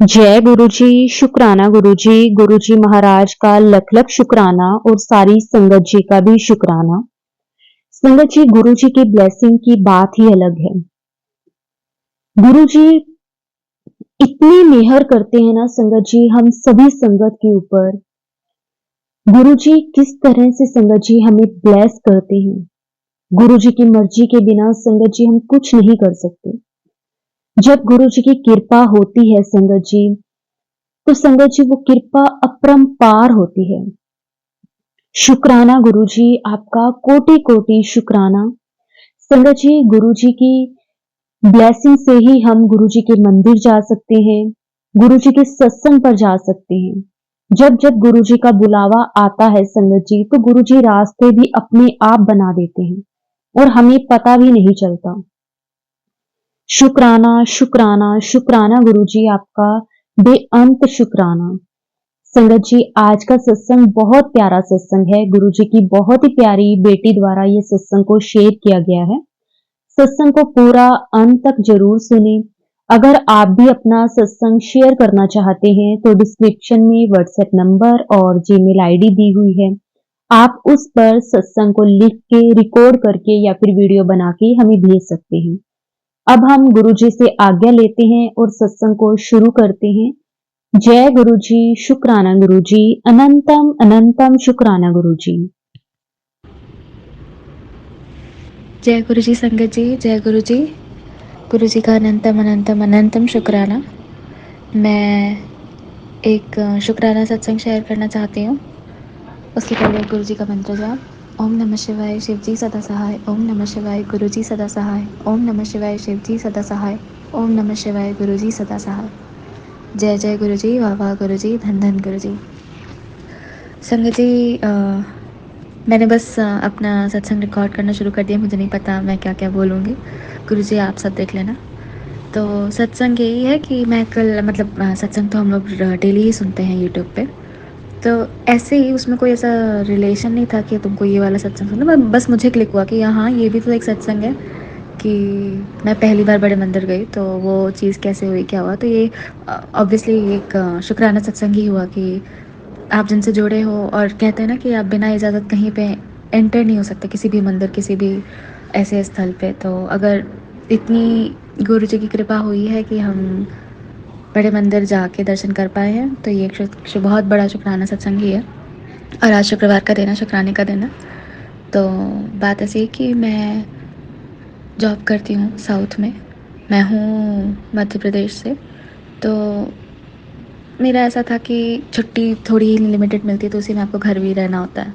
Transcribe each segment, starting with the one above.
जय गुरुजी, शुक्राना गुरुजी, गुरुजी महाराज का लख लख शुक्राना और सारी संगत जी का भी शुक्राना। संगत जी, गुरुजी की ब्लेसिंग की बात ही अलग है। गुरुजी इतनी मेहर करते हैं ना संगत जी हम सभी संगत के ऊपर। गुरुजी किस तरह से संगत जी हमें ब्लेस करते हैं। गुरुजी की मर्जी के बिना संगत जी हम कुछ नहीं कर सकते। जब गुरुजी की कृपा होती है संगत जी, तो संगत जी वो कृपा अपरंपार होती है। शुक्राना गुरुजी, आपका कोटि कोटि शुक्राना। संगत जी, गुरुजी की ब्लेसिंग से ही हम गुरुजी के मंदिर जा सकते हैं, गुरुजी के सत्संग पर जा सकते हैं। जब जब गुरुजी का बुलावा आता है संगत जी, तो गुरुजी रास्ते भी अपने आप बना देते हैं और हमें पता भी नहीं चलता। शुक्राना शुक्राना शुक्राना गुरुजी, आपका बेअंत शुक्राना। संगत जी, आज का सत्संग बहुत प्यारा सत्संग है। गुरुजी की बहुत ही प्यारी बेटी द्वारा ये सत्संग को शेयर किया गया है। सत्संग को पूरा अंत तक जरूर सुने। अगर आप भी अपना सत्संग शेयर करना चाहते हैं तो डिस्क्रिप्शन में व्हाट्सएप नंबर और जीमेल आईडी दी हुई है। आप उस पर सत्संग को लिख के, रिकॉर्ड करके या फिर वीडियो बना के हमें भेज सकते हैं। अब हम गुरुजी से आज्ञा लेते हैं और सत्संग को शुरू करते हैं। जय गुरुजी, शुक्राना गुरुजी, अनंतम अनंतम शुक्राना गुरुजी। जय गुरु जी संगत जी, जय गुरु जी। गुरु जी का अनंतम अनंतम अनंतम शुक्राना। मैं एक शुक्राना सत्संग शेयर करना चाहती हूँ। उसके पहले गुरु जी का मंत्र जाप। ओम नमः शिवाय, शिव जी सदा सहाय। ओम नमः शिवाय, गुरु जी सदा सहाय। ओम नमः शिवाय, शिव जी सदा सहाय। ओम नमः शिवाय, गुरु जी सदा सहाय। जय जय गुरु जी, वाह वाह गुरु जी, धन धन गुरु जी। संगत जी, मैंने बस अपना सत्संग रिकॉर्ड करना शुरू कर दिया। मुझे नहीं पता मैं क्या क्या बोलूँगी। गुरुजी आप सब देख लेना। तो सत्संग यही है कि मैं कल मतलब सत्संग तो हम लोग डेली ही सुनते हैं यूट्यूब पे। तो ऐसे ही उसमें कोई ऐसा रिलेशन नहीं था कि तुमको ये वाला सत्संग सुनना, बस मुझे क्लिक हुआ कि हाँ ये भी तो एक सत्संग है। कि मैं पहली बार बड़े मंदिर गई तो वो चीज़ कैसे हुई, क्या हुआ। तो ये ऑब्वियसली एक शुक्राना सत्संग ही हुआ कि आप जिनसे जुड़े हो। और कहते हैं ना कि आप बिना इजाज़त कहीं पे एंटर नहीं हो सकते, किसी भी मंदिर, किसी भी ऐसे स्थल पे। तो अगर इतनी गुरु जी की कृपा हुई है कि हम बड़े मंदिर जाके दर्शन कर पाए हैं, तो ये एक बहुत बड़ा शुक्राना सत्संग ही है। और आज शुक्रवार का दिन है, शुक्राने का दिन है। तो बात ऐसी है कि मैं जॉब करती हूँ साउथ में। मैं हूँ मध्य प्रदेश से। तो मेरा ऐसा था कि छुट्टी थोड़ी ही लिमिटेड मिलती है, तो उसी में आपको घर भी रहना होता है।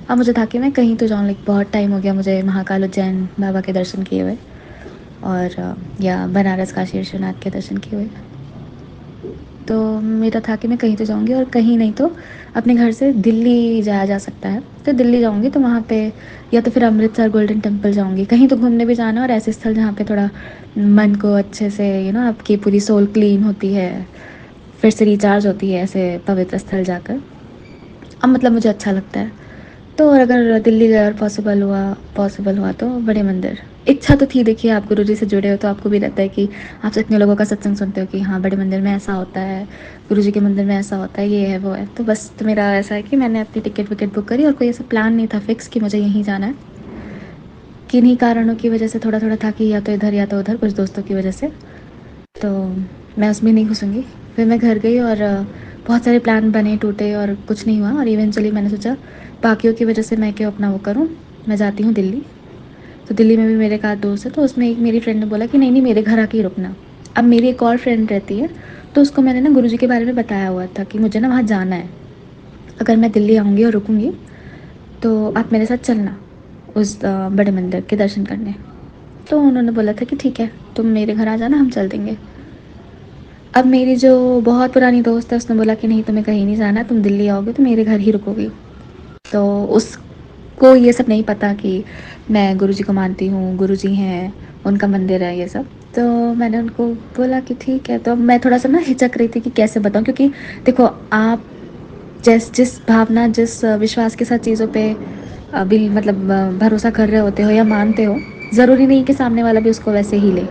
अब मुझे था कि मैं कहीं तो जाऊँ, लाइक बहुत टाइम हो गया मुझे महाकाल उज्जैन बाबा के दर्शन किए हुए, और या बनारस काशी विश्वनाथ के दर्शन किए हुए। तो मेरा था कि मैं कहीं तो जाऊँगी, और कहीं नहीं तो अपने घर से दिल्ली जाया जा सकता है। तो दिल्ली जाऊँगी तो वहाँ पे या तो फिर अमृतसर गोल्डन टेम्पल जाऊँगी, कहीं तो घूमने भी जाना। और ऐसे स्थल जहाँ पे थोड़ा मन को अच्छे से आपकी पूरी सोल क्लीन होती है, फिर से रिचार्ज होती है, ऐसे पवित्र स्थल जाकर। अब मतलब मुझे अच्छा लगता है। तो और अगर दिल्ली गए और पॉसिबल हुआ तो बड़े मंदिर। इच्छा तो थी, देखिए आप गुरुजी से जुड़े हो तो आपको भी रहता है कि आपसे इतने लोगों का सत्संग सुनते हो कि हाँ बड़े मंदिर में ऐसा होता है, गुरुजी के मंदिर में ऐसा होता है, ये है वो है। तो बस तो मेरा ऐसा है कि मैंने अपनी टिकट विकेट बुक करी, और कोई ऐसा प्लान नहीं था फिक्स कि मुझे यहीं जाना है। किन्हीं कारणों की वजह से थोड़ा थोड़ा था कि या तो इधर या तो उधर, कुछ दोस्तों की वजह से। तो मैं उसमें नहीं घुसूँगी। फिर मैं घर गई और बहुत सारे प्लान बने, टूटे, और कुछ नहीं हुआ। और इवेंचुअली मैंने सोचा बाकियों की वजह से मैं क्यों अपना वो करूँ, मैं जाती हूँ दिल्ली। तो दिल्ली में भी मेरे एक आध दोस्त है, तो उसमें एक मेरी फ्रेंड ने बोला कि नहीं नहीं मेरे घर आके ही रुकना। अब मेरी एक और फ्रेंड रहती है, तो उसको मैंने ना गुरुजी के बारे में बताया हुआ था कि मुझे ना वहाँ जाना है, अगर मैं दिल्ली आऊँगी और रुकूँगी तो आप मेरे साथ चलना उस बड़े मंदिर के दर्शन करने। तो उन्होंने बोला था कि ठीक है तुम मेरे घर आ जाना, हम चल देंगे। अब मेरी जो बहुत पुरानी दोस्त है उसने बोला कि नहीं तुम्हें कहीं नहीं जाना, तुम दिल्ली आओगे तो मेरे घर ही रुकोगी। तो उसको ये सब नहीं पता कि मैं गुरुजी को मानती हूँ, गुरुजी हैं, उनका मंदिर है, ये सब। तो मैंने उनको बोला कि ठीक है। तो अब मैं थोड़ा सा ना हिचक रही थी कि कैसे बताऊँ, क्योंकि देखो आप जिस भावना, जिस विश्वास के साथ चीज़ों पे अभी मतलब भरोसा कर रहे होते हो या मानते हो, ज़रूरी नहीं कि सामने वाला भी उसको वैसे ही ले।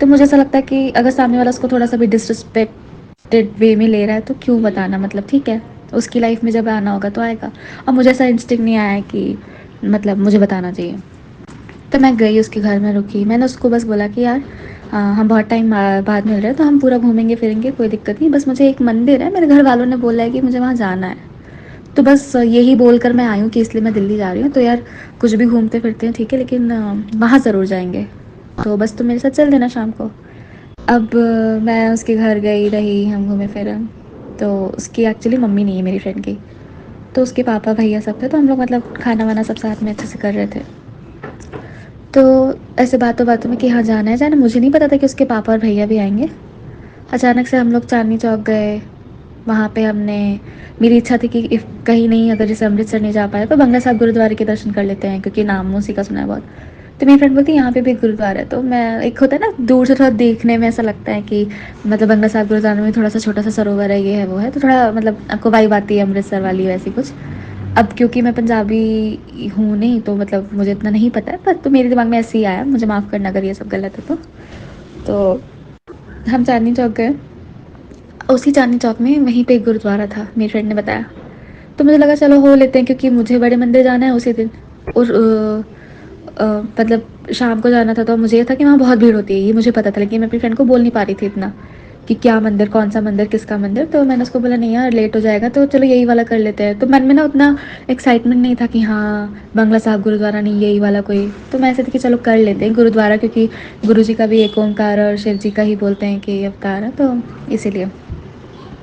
तो मुझे ऐसा लगता है कि अगर सामने वाला उसको थोड़ा सा भी डिसरिस्पेक्ट एक्सपेक्टेड वे में ले रहा है तो क्यों बताना, मतलब ठीक है, उसकी लाइफ में जब आना होगा तो आएगा। और मुझे ऐसा इंस्टिंक्ट नहीं आया कि मतलब मुझे बताना चाहिए। तो मैं गई उसके घर में, रुकी, मैंने उसको बस बोला कि यार हम बहुत टाइम बाद मिल रहे हैं तो हम पूरा घूमेंगे फिरेंगे, कोई दिक्कत नहीं, बस मुझे एक मंदिर है, मेरे घर वालों ने बोला है कि मुझे वहाँ जाना है, तो बस यही बोलकर मैं आई हूँ कि इसलिए मैं दिल्ली जा रही हूँ, तो यार कुछ भी घूमते फिरते हैं ठीक है, लेकिन वहाँ ज़रूर जाएंगे, तो बस तुम मेरे साथ चल देना शाम को। अब मैं उसके घर गई रही, हम घूमे फिरे। तो उसकी एक्चुअली मम्मी नहीं है मेरी फ्रेंड की, तो उसके पापा भैया सब थे, तो हम लोग मतलब खाना वाना सब साथ में अच्छे से कर रहे थे। तो ऐसे बातों बातों में कि हाँ जाना है जाना, मुझे नहीं पता था कि उसके पापा और भैया भी आएंगे। अचानक से हम लोग चांदनी चौक गए। वहाँ पे हमने, मेरी इच्छा थी कि इफ़ कहीं नहीं, अगर जैसे अमृतसर नहीं जा पाए तो बंगला साहब गुरुद्वारे के दर्शन कर लेते हैं, क्योंकि नाम उसी का सुना है बहुत। तो मेरी फ्रेंड बोलती है यहाँ पे भी एक गुरुद्वारा है, तो मैं, एक होता है ना दूर से थोड़ा देखने में ऐसा लगता है कि मतलब बंगला साहब गुरुद्वारे में थोड़ा सा छोटा सा सरोवर है, ये है वो है, तो थोड़ा मतलब आपको वाइब आती है अमृतसर वाली वैसी कुछ। अब क्योंकि मैं पंजाबी हूँ नहीं तो मतलब मुझे इतना नहीं पता है, पर तो मेरे दिमाग में ऐसे ही आया, मुझे माफ़ करना अगर ये सब गलत है तो हम चांदनी चौक गए। उसी चांदनी चौक में वहीं पे एक गुरुद्वारा था, मेरी फ्रेंड ने बताया, तो मुझे लगा चलो हो लेते हैं, क्योंकि मुझे बड़े मंदिर जाना है उसी दिन। और मतलब शाम को जाना था, तो मुझे ये था कि वहाँ बहुत भीड़ होती है, ये मुझे पता था, लेकिन मैं अपनी फ्रेंड को बोल नहीं पा रही थी इतना कि क्या मंदिर, कौन सा मंदिर, किसका मंदिर। तो मैंने उसको बोला नहीं यार लेट हो जाएगा, तो चलो यही वाला कर लेते हैं। तो मन में ना उतना एक्साइटमेंट नहीं था कि हाँ बंगला साहब गुरुद्वारा नहीं, यही वाला कोई। तो मैं ऐसे थी कि चलो कर लेते हैं गुरुद्वारा, क्योंकि गुरु जी का भी एक ओंकार और शिव जी का ही बोलते हैं कि अवतार है, तो इसीलिए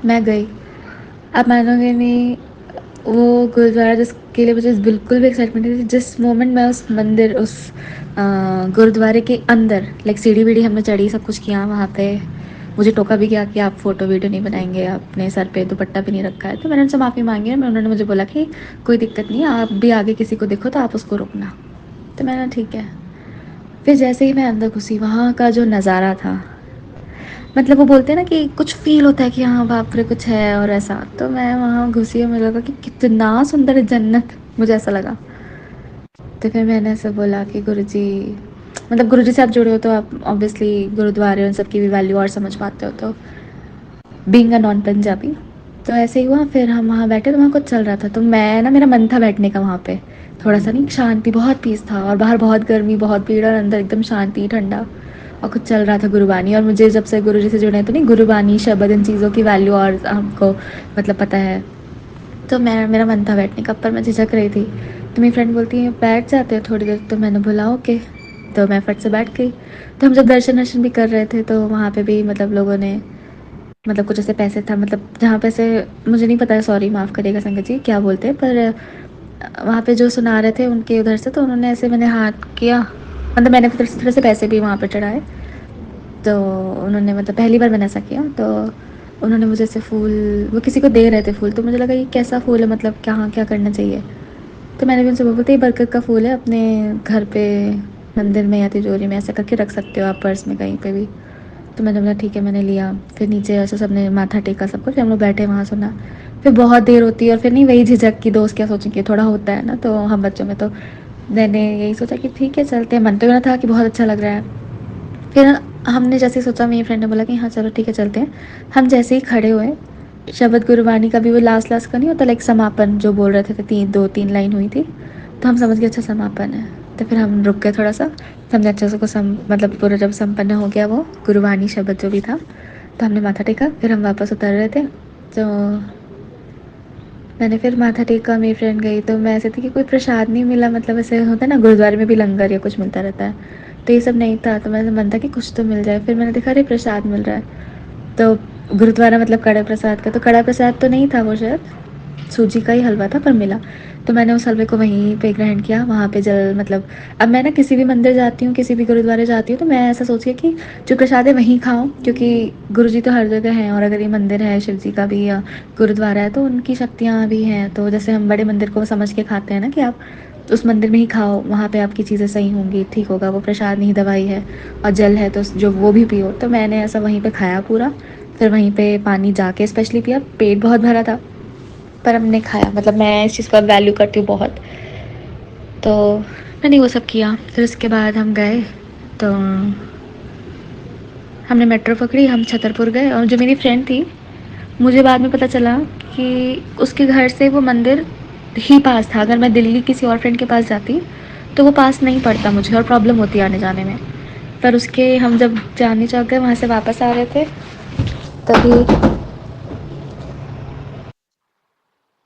मैं गई। आप मानोगे नहीं, वो गुरुद्वारा जिसके लिए मुझे बिल्कुल भी एक्साइटमेंट नहीं थी, जिस मोमेंट मैं उस मंदिर, उस गुरुद्वारे के अंदर, लाइक सीढ़ी वीढ़ी हमने चढ़ी, सब कुछ किया वहाँ पे। मुझे टोका भी किया कि आप फ़ोटो वीडियो नहीं बनाएंगे, आपने सर पे दुपट्टा भी नहीं रखा है, तो मैंने उनसे माफ़ी मांगी और उन्होंने मुझे बोला कि कोई दिक्कत नहीं है, आप भी आगे किसी को देखो तो आप उसको रोकना। तो मैंने ठीक है। फिर जैसे ही मैं अंदर घुसी, वहाँ का जो नज़ारा था, मतलब वो बोलते हैं ना कि कुछ फ़ील होता है कि हाँ बाप रे कुछ है और ऐसा। तो मैं वहाँ घुसी और मुझे लगा कि कितना सुंदर है जन्नत, मुझे ऐसा लगा। तो फिर मैंने ऐसे बोला कि गुरुजी, मतलब गुरुजी से आप जुड़े हो तो आप ऑब्वियसली गुरुद्वारे उन सब की भी वैल्यू और समझ पाते हो, तो बीइंग अ नॉन पंजाबी। तो ऐसे ही हुआ, फिर हम वहाँ बैठे तो वहाँ कुछ चल रहा था, तो मैं ना, मेरा मन था बैठने का वहाँ पे, थोड़ा सा नहीं, शांति, बहुत पीस था, और बाहर बहुत गर्मी, बहुत भीड़, और अंदर एकदम शांति ठंडा, और कुछ चल रहा था गुरुबानी। और मुझे जब से गुरुजी से जुड़े हैं तो नहीं, गुरुबानी शब्द इन चीज़ों की वैल्यू और हमको मतलब पता है। तो मैं, मेरा मन था बैठने का, पर मैं झिझक रही थी। तो मेरी फ्रेंड बोलती है बैठ जाते हो थोड़ी देर, तो मैंने बोला ओके। तो मैं फट से बैठ गई। तो हम जब दर्शन वर्शन भी कर रहे थे तो वहाँ पे भी मतलब लोगों ने, मतलब कुछ ऐसे पैसे था, मतलब जहाँ पैसे, मुझे नहीं पता है, सॉरी माफ़ करिएगा संगत जी क्या बोलते हैं, पर वहाँ पे जो सुना रहे थे उनके उधर से, तो उन्होंने ऐसे मैंने हाथ किया, मतलब मैंने फिर तरह से पैसे भी वहाँ पे चढ़ाए। तो उन्होंने, मतलब पहली बार मैंने ऐसा किया, तो उन्होंने मुझे ऐसे फूल, वो किसी को दे रहे थे फूल, तो मुझे लगा ये कैसा फूल है, मतलब कहाँ क्या करना चाहिए। तो मैंने भी उनसे बोला, बोलते ये बरगद का फूल है, अपने घर पे मंदिर में या तिजोरी में ऐसे करके रख सकते हो आप, पर्स में कहीं पे भी। तो मैंने बोला ठीक है, मैंने लिया। फिर नीचे ऐसे सबने माथा टेका सबको, फिर हम लोग बैठे वहाँ सुना। फिर बहुत देर होती है, और फिर नहीं वही झिझक की दोस्त क्या सोचेंगे, थोड़ा होता है ना, तो हम बच्चों में तो मैंने यही सोचा कि ठीक है चलते हैं, मन तो मेरा था कि बहुत अच्छा लग रहा है। फिर हमने जैसे ही सोचा, मेरी फ्रेंड ने बोला कि हाँ चलो ठीक है चलते हैं। हम जैसे ही खड़े हुए, शबद गुरबानी का भी वो लास्ट लास्ट का नहीं होता, लाइक समापन जो बोल रहे थे, तीन दो तीन लाइन हुई थी, तो हम समझ गए अच्छा समापन है। तो फिर हम रुक गए थोड़ा सा, तो हमने अच्छे से को मतलब पूरा जब संपन्न हो गया वो गुरबानी शब्द जो भी था, तो हमने माथा टेका, फिर हम वापस उतर रहे थे। तो मैंने फिर माथा टेका, मेरी फ्रेंड गई, तो मैं ऐसे थी कि कोई प्रसाद नहीं मिला, मतलब ऐसे होता है ना गुरुद्वारे में भी लंगर या कुछ मिलता रहता है, तो ये सब नहीं था, तो मेरा मन था कि कुछ तो मिल जाए। फिर मैंने देखा अरे प्रसाद मिल रहा है, तो गुरुद्वारा मतलब कड़ा प्रसाद का, तो कड़ा प्रसाद तो नहीं था वो, शायद सूजी का ही हलवा था, पर मिला। तो मैंने उस हलवे को वहीं पे ग्रहण किया, वहाँ पे जल, मतलब अब मैं ना किसी भी मंदिर जाती हूँ, किसी भी गुरुद्वारे जाती हूँ, तो मैं ऐसा सोच के कि जो प्रसाद है वहीं खाऊं, क्योंकि गुरु जी तो हर जगह हैं, और अगर ये मंदिर है शिव जी का भी या गुरुद्वारा है तो उनकी शक्तियाँ भी हैं। तो जैसे हम बड़े मंदिर को समझ के खाते हैं ना कि आप उस मंदिर में ही खाओ, वहाँ पे आपकी चीज़ें सही होंगी, ठीक होगा, वो प्रसाद नहीं दवाई है, और जल है तो जो वो भी पियो। तो मैंने ऐसा वहीं पे खाया पूरा, फिर वहीं पे पानी जाके स्पेशली पिया, पेट बहुत भरा था, पर हमने खाया, मतलब मैं इस चीज़ का वैल्यू करती हूँ बहुत। तो मैंने वो सब किया, फिर उसके बाद हम गए, तो हमने मेट्रो पकड़ी, हम छतरपुर गए, और जो मेरी फ्रेंड थी मुझे बाद में पता चला कि उसके घर से वो मंदिर ही पास था। अगर मैं दिल्ली किसी और फ्रेंड के पास जाती तो वो पास नहीं पड़ता मुझे और प्रॉब्लम होती आने जाने में। पर उसके हम जब चांदनी चौक गए वहाँ से वापस आ रहे थे तभी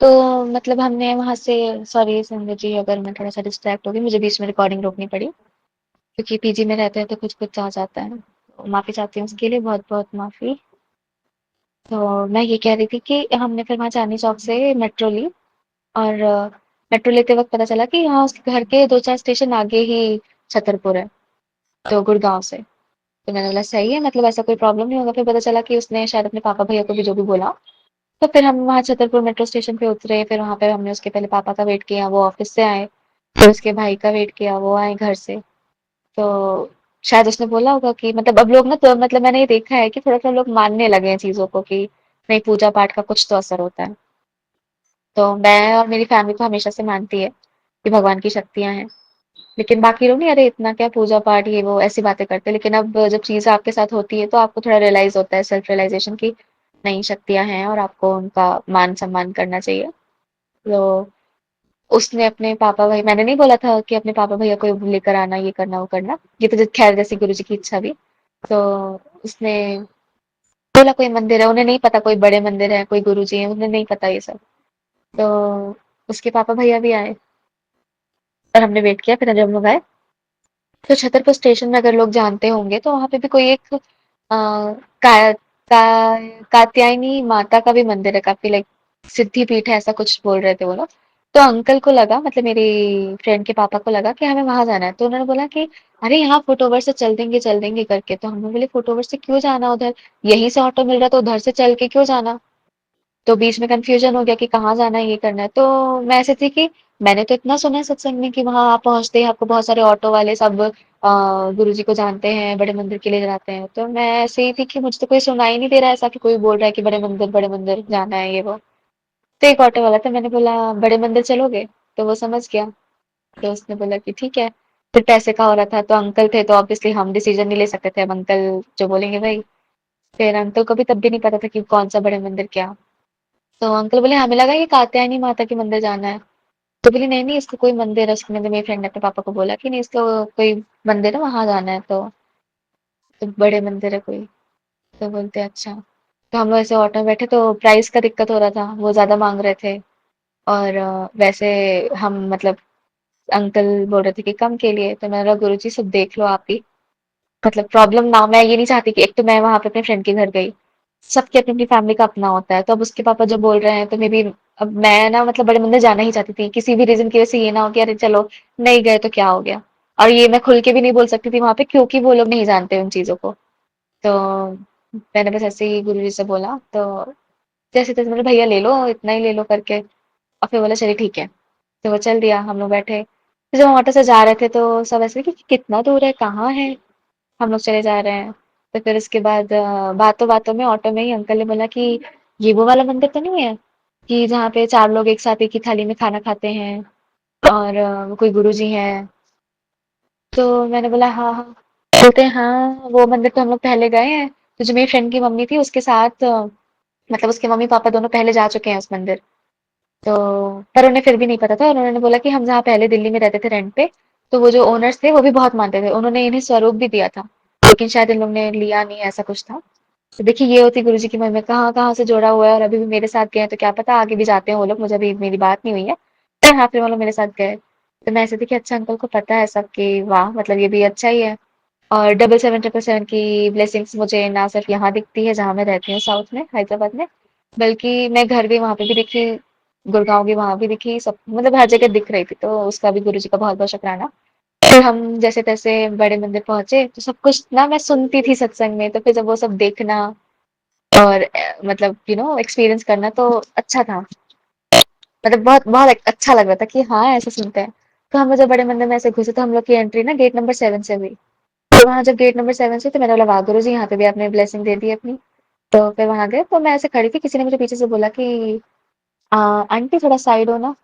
तो मतलब हमने वहाँ से सॉरी संजय जी अगर मैं थोड़ा सा डिस्ट्रैक्ट हो गई, मुझे बीच में रिकॉर्डिंग रोकनी पड़ी क्योंकि पीजी में रहते हैं तो कुछ-कुछ आ जाता है। तो माफ़ी चाहती हूँ उसके लिए बहुत-बहुत माफ़ी। तो मैं ये कह रही थी कि हमने फिर वहाँ चांदनी चौक से मेट्रो ली और मेट्रो लेते वक़्त पता चला कि हाँ, उसके घर के 2-4 स्टेशन आगे ही छतरपुर है, तो गुड़गाँव से। तो मैंने बोला सही है मतलब ऐसा कोई प्रॉब्लम नहीं होगा। फिर पता चला कि उसने शायद अपने पापा भैया को भी जो भी बोला, तो फिर हम वहाँ छतरपुर मेट्रो स्टेशन पे उतरे, फिर वहाँ पे हमने उसके पहले पापा का वेट किया, वो ऑफ़िस से आए, फिर उसके भाई का वेट किया, वो आए घर से। तो शायद उसने बोला होगा कि मतलब अब लोग ना तो मतलब मैंने ये देखा है कि थोड़ा-थोड़ा लोग मानने लगे हैं चीज़ों को कि नहीं पूजा पाठ का कुछ तो असर होता है। तो मैं और मेरी फैमिली तो हमेशा से मानती है कि भगवान की शक्तियाँ हैं। लेकिन बाकी लोग नहीं अरे इतना क्या पूजा पाठ ये वो ऐसी बातें करते हैं। लेकिन अब जब चीज़ आपके साथ होती है तो आपको थोड़ा रियलाइज़ होता है सेल्फ रियलाइज़ेशन की नहीं शक्तियाँ हैं और आपको उनका मान-सम्मान करना चाहिए। तो उसने अपने पापा भाई मैंने नहीं बोला था कि अपने पापा भैया को लेकर आना, ये करना, वो करना। ये तो खैर जैसे गुरुजी की इच्छा भी। तो उसने बोला कोई मंदिर है, उन्हें नहीं पता कोई बड़े मंदिर है, कोई गुरुजी हैं, उन्हें नहीं पता ये सब। तो उसके पापा भैया भी आए और हमने वेट किया, फिर जब हम लोग आए, तो छतरपुर स्टेशन में अगर लोग जानते होंगे तो वहाँ पे भी कोई एक का, कात्यायनी माता का भी मंदिर है, काफी लाइक सिद्धि पीठ है, ऐसा कुछ बोल रहे थे वो लोग। तो अंकल को लगा मतलब मेरी फ्रेंड के पापा को लगा कि हमें वहां जाना है, तो उन्होंने बोला कि अरे यहाँ फुटओवर से चल देंगे करके। तो हमने बोले फुटओवर से क्यों जाना उधर, यहीं से ऑटो मिल रहा तो उधर से चल के क्यों जाना। तो बीच में कन्फ्यूजन हो गया कि कहाँ जाना है, ये करना है। तो मैं ऐसे थी कि मैंने तो इतना सुना है सत्संग में कि वहां आप पहुंचते ही आपको बहुत सारे ऑटो वाले सब गुरु जी को जानते हैं, बड़े मंदिर के लिए जाते हैं। तो मैं ऐसे ही थी कि मुझे तो कोई सुनाई नहीं दे रहा है ऐसा कि कोई बोल रहा है कि बड़े मंदिर जाना है ये वो। तो एक ऑटो वाला था, मैंने बोला बड़े मंदिर चलोगे, तो वो समझ गया। तो उसने बोला कि ठीक है। फिर पैसे का हो रहा था तो अंकल थे तो ऑब्वियसली हम डिसीजन नहीं ले सकते थे, अब अंकल जो बोलेंगे भाई। फिर अंकल को भी तब भी नहीं पता था कि कौन सा बड़े मंदिर क्या। तो अंकल बोले हमें लगा ये कात्यायनी माता के मंदिर जाना है। तो बोली नहीं नहीं इसको कोई मंदिर है, उसके मंदिर मेरी फ्रेंड ने अपने पापा को बोला कि नहीं इसको कोई मंदिर है वहां जाना है। तो बड़े मंदिर है कोई। तो बोलते अच्छा। तो हम लोग ऐसे ऑटो में बैठे तो प्राइस का दिक्कत हो रहा था, वो ज्यादा मांग रहे थे। और वैसे हम मतलब अंकल बोल रहे थे कि कम के लिए। तो मैंने बोला गुरु जी सब देख लो आप ही, मतलब प्रॉब्लम ना हो। मैं ये नहीं चाहती कि एक तो मैं वहां पे अपने फ्रेंड के घर गई, सबकी अपनी अपनी फैमिली का अपना होता है, तो अब उसके पापा जो बोल रहे हैं तो मे बी अब मैं ना मतलब बड़े मंदिर जाना ही चाहती थी, किसी भी रीजन की वजह से ये ना हो कि अरे चलो नहीं गए तो क्या हो गया। और ये मैं खुल के भी नहीं बोल सकती थी वहां पे क्योंकि वो लोग नहीं जानते उन चीजों को। तो मैंने बस ऐसे ही गुरु जी से बोला, तो जैसे तैसे मेरे भैया ले लो इतना ही ले लो करके। और फिर बोला चलिए ठीक है। तो वो चल दिया, हम लोग बैठे। फिर जब हम ऑटो से जा रहे थे तो सब ऐसे कि कितना दूर है, कहाँ है, हम लोग चले जा रहे हैं। तो फिर उसके बाद बातों बातों में ऑटो में ही अंकल ने बोला कि ये वो वाला मंदिर तो नहीं है कि जहाँ पे चार लोग एक साथ एक ही थाली में खाना खाते हैं और वो कोई गुरुजी हैं। तो मैंने बोला हाँ हाँ। बोलते हैं हाँ वो मंदिर तो हम लोग पहले गए हैं। तो जो मेरी फ्रेंड की मम्मी थी उसके साथ मतलब उसके मम्मी पापा दोनों पहले जा चुके हैं उस मंदिर। तो पर उन्हें फिर भी नहीं पता था और उन्होंने बोला कि हम जहाँ पहले दिल्ली में रहते थे रेंट पे, तो वो जो ओनर्स थे वो भी बहुत मानते थे, उन्होंने इन्हें स्वरूप भी दिया था, लेकिन शायद इन लोग ने लिया नहीं, ऐसा कुछ था। तो देखिए ये होती गुरुजी की महिमा, कहाँ कहाँ से जोड़ा हुआ है और अभी भी मेरे साथ गए हैं, तो क्या पता आगे भी जाते हैं वो लोग, मुझे अभी मेरी बात नहीं हुई है। पर हाँ फिर वो लोग मेरे साथ गए। तो मैं ऐसे थी कि अच्छा अंकल को पता है सब कि वाह मतलब ये भी अच्छा ही है। और 77777 की ब्लेसिंग्स मुझे ना सिर्फ यहाँ दिखती है जहाँ मैं रहती हूँ साउथ में हैदराबाद में, बल्कि मैं घर भी वहाँ पे भी दिखी, गुड़गांव भी वहाँ भी दिखी, सब मतलब हर जगह दिख रही थी। तो उसका भी गुरु जी का बहुत बहुत शुक्राना। फिर हम जैसे तैसे बड़े मंदिर पहुंचे तो सब कुछ ना मैं सुनती थी सत्संग में, तो फिर जब वो सब देखना और मतलब एक्सपीरियंस करना तो अच्छा था। मतलब बहुत बहुत अच्छा लग रहा था कि हाँ ऐसा सुनते हैं। तो हम जब बड़े मंदिर में ऐसे घुसे तो हम लोग की एंट्री ना गेट नंबर 7 से हुई। तो वहाँ जब गेट नंबर 7 से तो मैंने बोला वाह गुरु जी यहाँ पे भी आपने ब्लेसिंग दे दी अपनी। तो फिर वहां गए तो मैं ऐसे खड़ी थी, किसी ने मुझे पीछे से बोला कि आंटी थोड़ा साइड हो ना।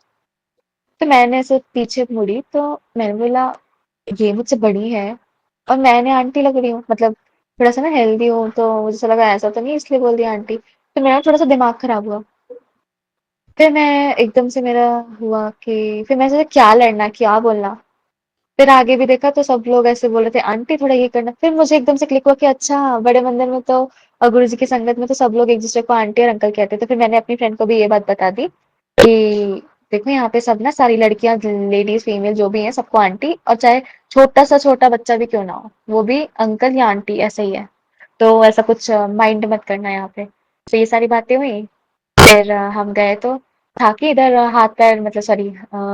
तो मैंने ऐसे पीछे मुड़ी तो मैंने बोला ये मुझसे बड़ी है और मैंने आंटी लग रही हूँ, मतलब थोड़ा सा ना हेल्दी हूँ तो मुझे ऐसा लगा ऐसा तो नहीं इसलिए बोल दिया आंटी। तो मेरा थोड़ा सा दिमाग खराब हुआ। फिर मैं एकदम से मेरा हुआ कि फिर मैं सोचा क्या लड़ना, क्या बोलना। फिर आगे भी देखा तो सब लोग ऐसे बोल रहे थे आंटी थोड़ा ये करना। फिर मुझे एकदम से क्लिक हुआ कि अच्छा बड़े मंदिर में तो और गुरु जी की संगत में तो सब लोग एक दूसरे को आंटी और अंकल कहते हैं। तो फिर मैंने अपनी फ्रेंड को भी ये बात बता दी कि देखो यहाँ पे सब ना सारी लड़कियां लेडीज फीमेल जो भी हैं सबको आंटी, और चाहे छोटा सा छोटा बच्चा भी क्यों ना हो वो भी अंकल या आंटी ऐसा ही है। तो ऐसा कुछ माइंड मत करना यहाँ पे। तो ये सारी बातें हुई। फिर हम गए तो था कि इधर हाथ पैर मतलब सॉरी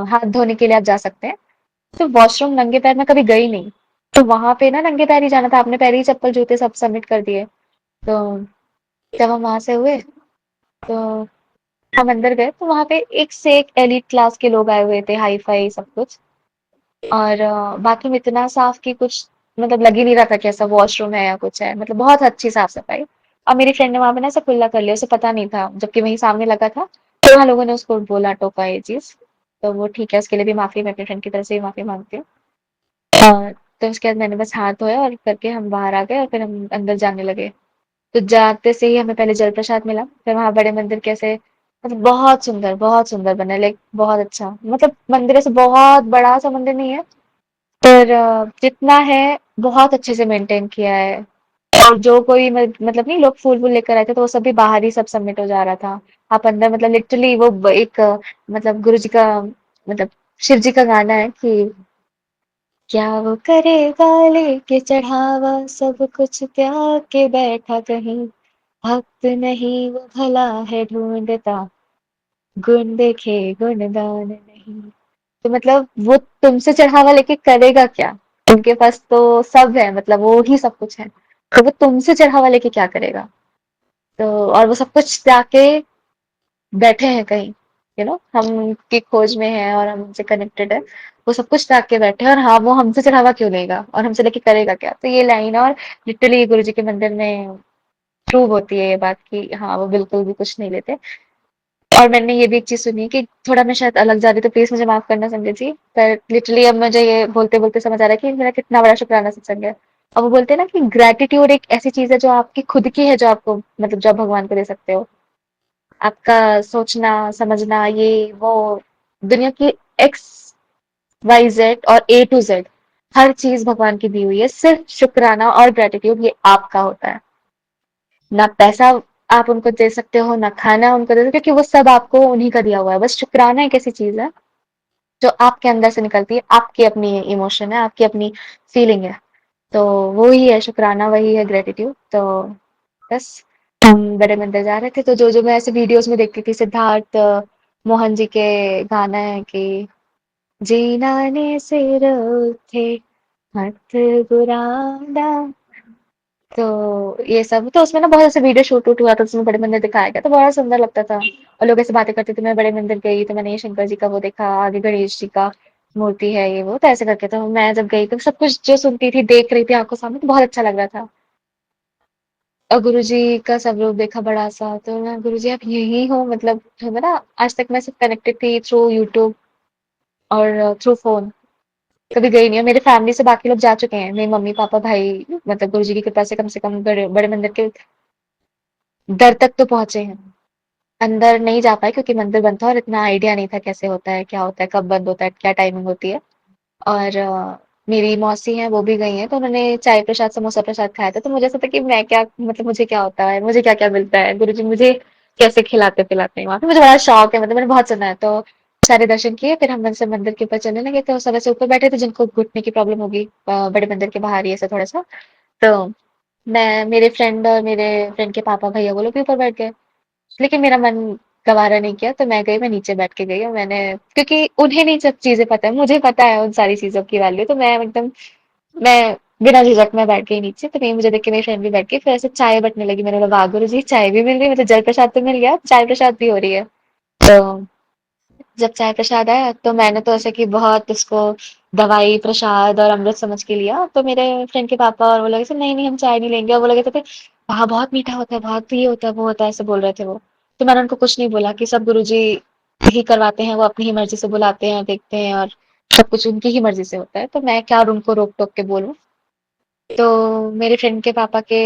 हाथ धोने के लिए आप जा सकते हैं। तो वॉशरूम नंगे पैर मैं कभी गई नहीं। तो वहां पे ना नंगे पैर ही जाना था, आपने पैर ही चप्पल जूते सब सबमिट कर दिए। तो जब हम वहां से हुए तो हम अंदर गए तो वहां पे एक से एक एलिट क्लास के लोग आए हुए थे, हाई फाई सब कुछ। और बाथरूम इतना साफ कि कुछ मतलब लग ही नहीं रहा था कि ऐसा वॉशरूम है या कुछ है, मतलब बहुत अच्छी साफ सफाई। और मेरी फ्रेंड ने वहां पे ना ऐसा कुल्ला कर लिया, उसे पता नहीं था जबकि वहीं सामने लगा था। तो वहाँ लोगों ने उसको बोला टोका ये चीज। तो वो ठीक है, उसके लिए भी माफी, मैं अपनी फ्रेंड की तरफ से भी माफी मांगती हूँ। और तो उसके बाद मैंने बस हाथ धोया और करके हम बाहर आ गए और फिर हम अंदर जाने लगे। तो जाते से ही हमें पहले जल प्रसाद मिला, फिर वहां बड़े मंदिर कैसे मतलब बहुत सुंदर बना है, लाइक बहुत अच्छा, मतलब मंदिर ऐसे बहुत बड़ा सा मंदिर नहीं है, पर जितना है बहुत अच्छे से मेंटेन किया है। और जो कोई मतलब नहीं लोग फूल वूल लेकर आए थे तो वो सब भी बाहर ही सब सबमिट हो जा रहा था। आप अंदर मतलब लिटरली वो एक मतलब गुरु जी का मतलब शिव जी का गाना है कि क्या वो करेगा लेके चढ़ावा सब कुछ त्याग के बैठा कहीं, भक्त नहीं वो भला है ढूंढता, गुण देखे गुणगान नहीं। तो मतलब वो तुमसे चढ़ावा लेके करेगा क्या? उनके पास तो सब है, मतलब वो ही सब कुछ है। तो वो तुमसे चढ़ावा लेके क्या करेगा? तो और वो सब कुछ जाके बैठे हैं कहीं, हम उनकी खोज में हैं और हम उनसे कनेक्टेड है। वो सब कुछ त्याग के बैठे हैं और हाँ वो हमसे चढ़ावा क्यों लेगा और हमसे लेके करेगा क्या? तो ये लाइन और लिटरली गुरु जी के मंदिर में प्रूव होती है ये बात कि हाँ वो बिल्कुल भी कुछ नहीं लेते। और मैंने ये भी एक चीज सुनी कि थोड़ा मैं शायद अलग जा रही तो प्लीज मुझे माफ करना संजय जी, पर लिटरली अब मुझे ये बोलते बोलते समझ आ रहा है कि मेरा कितना बड़ा शुक्राना सत्संग है। और वो बोलते हैं ना कि ग्रेटिट्यूड एक ऐसी चीज है जो आपकी खुद की है, जो आपको मतलब जो आप भगवान को दे सकते हो। आपका सोचना समझना ये वो दुनिया की एक्स वाई जेड और ए टू जेड हर चीज भगवान की दी हुई है, सिर्फ शुक्राना और ग्रेटिट्यूड ये आपका होता है। ना पैसा आप उनको दे सकते हो, ना खाना उनको दे सकते हो, क्योंकि वो सब आपको उन्हीं का दिया हुआ है। बस शुक्राना एक ऐसी चीज है जो आपके अंदर से निकलती है, आपकी अपनी इमोशन है, आपकी अपनी फीलिंग है। तो वो ही है शुक्राना, वही है ग्रेटिट्यूड। तो बस हम बड़े मंदिर जा रहे थे तो जो जो मैं ऐसे वीडियोस में देखती थी, सिद्धार्थ मोहन जी के गाना है कि जीना ने सिर उठे हथ गुरांदा। तो ये सब तो उसमें ना बहुत ऐसे वीडियो शूट वूट हुआ था, उसमें बड़े मंदिर दिखाया गया तो बड़ा सुंदर लगता था। और लोग ऐसे बातें करते थे, मैं बड़े मंदिर गई तो मैंने ये शंकर जी का वो देखा, आगे गणेश जी का मूर्ति है ये वो, तो ऐसे करके तो मैं जब गई तो सब कुछ जो सुनती थी देख रही थी आंखों सामने तो बहुत अच्छा लग रहा था। और गुरु जी का सब रूप देखा बड़ा सा, तो मैं गुरु जी आप यही हो, मतलब है ना। आज तक मैं सिर्फ कनेक्टेड थी थ्रू यूट्यूब और थ्रू फोन, कभी गई नहीं। और मेरे फैमिली से बाकी लोग जा चुके हैं, मेरी मम्मी पापा भाई, मतलब गुरु जी की कृपा से कम बड़े बड़े मंदिर के दर तक तो पहुंचे हैं। अंदर नहीं जा पाए क्योंकि मंदिर बंद था और इतना आइडिया नहीं था कैसे होता है, क्या होता है, कब बंद होता है, क्या टाइमिंग होती है। और मेरी मौसी हैं वो भी गई हैं तो उन्होंने चाय प्रसाद समोसा प्रसाद खाया था। तो मुझे ऐसा था कि मैं क्या मतलब मुझे क्या होता है, मुझे क्या क्या मिलता है, गुरुजी मुझे कैसे खिलाते पिलाते हैं वहां पे, मुझे बड़ा शौक है, मतलब मैंने बहुत सुना है। तो सारे दर्शन किए, फिर हम से मंदिर के ऊपर चलने लगे तो सब ऐसे ऊपर बैठे थे जिनको घुटने की प्रॉब्लम होगी, बड़े मंदिर के बाहर ही ऐसे थोड़ा सा। तो मैं मेरे फ्रेंड और मेरे फ्रेंड के पापा भैया वो लोग भी ऊपर बैठ गए, लेकिन मेरा मन गवारा नहीं किया तो मैं गई, मैं नीचे बैठ के गई। और मैंने क्योंकि उन्हें नहीं सब चीजें पता है, मुझे पता है उन सारी चीजों की वैल्यू, तो मैं एकदम मैं बिना झिझक में बैठ गई नीचे। तो नहीं मुझे देख के मेरी फ्रेंड भी बैठ गई, फिर ऐसे चाय बटने लगी, मैंने बोला वाह गुरु जी चाय भी मिल रही है, मतलब जल प्रसाद तो मिल गया, चाय प्रसाद भी हो रही है। तो जब चाय प्रसाद आया तो मैंने तो ऐसे कि बहुत उसको दवाई प्रसाद और अमृत समझ के लिया। तो मेरे फ्रेंड के पापा और वो लोग ऐसे नहीं नहीं हम चाय नहीं लेंगे, और वो लोग थे वहाँ बहुत मीठा होता है, बहुत ये होता है वो होता है, ऐसे बोल रहे थे वो। तो मैंने उनको कुछ नहीं बोला कि सब गुरुजी ही करवाते हैं, वो अपनी ही मर्जी से बुलाते हैं देखते हैं और सब कुछ उनकी ही मर्जी से होता है, तो मैं क्या उनको रोक टोक के बोलूं। तो मेरे फ्रेंड के पापा के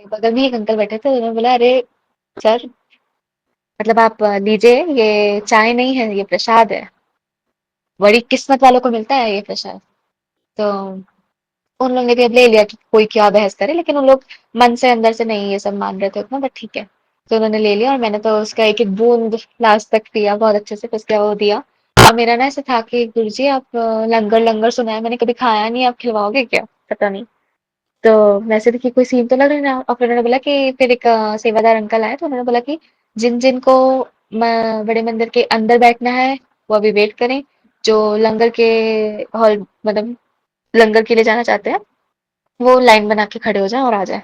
बगल में एक अंकल बैठे थे, उन्होंने बोला अरे सर मतलब आप लीजिए, ये चाय नहीं है, ये प्रसाद है। बड़ी किस्मत वालों को मिलता है ये प्रसाद। तो उन लोगों ने भी अब ले लिया कि कोई क्या बहस करे, लेकिन उन लोग मन से अंदर से नहीं ये सब मान रहे थे उतना, बट ठीक है। तो उन्होंने ले लिया और मैंने तो उसका एक एक बूंद लास्ट तक पिया बहुत अच्छे से, फिर उसके बाद वो दिया। और मेरा ना ऐसा था कि गुरुजी आप लंगर लंगर सुना है, मैंने कभी खाया नहीं, आप खिलवाओगे क्या? पता नहीं। तो वैसे देखिए कोई सीन तो लग रहा है ना, और फिर उन्होंने बोला कि फिर एक सेवादार अंकल आए, तो उन्होंने बोला कि जिन जिन को बड़े मंदिर के अंदर बैठना है वो अभी वेट करें, जो लंगर के हॉल मतलब लंगर के लिए जाना चाहते हैं वो लाइन बना के खड़े हो जाएं और आ जाएं।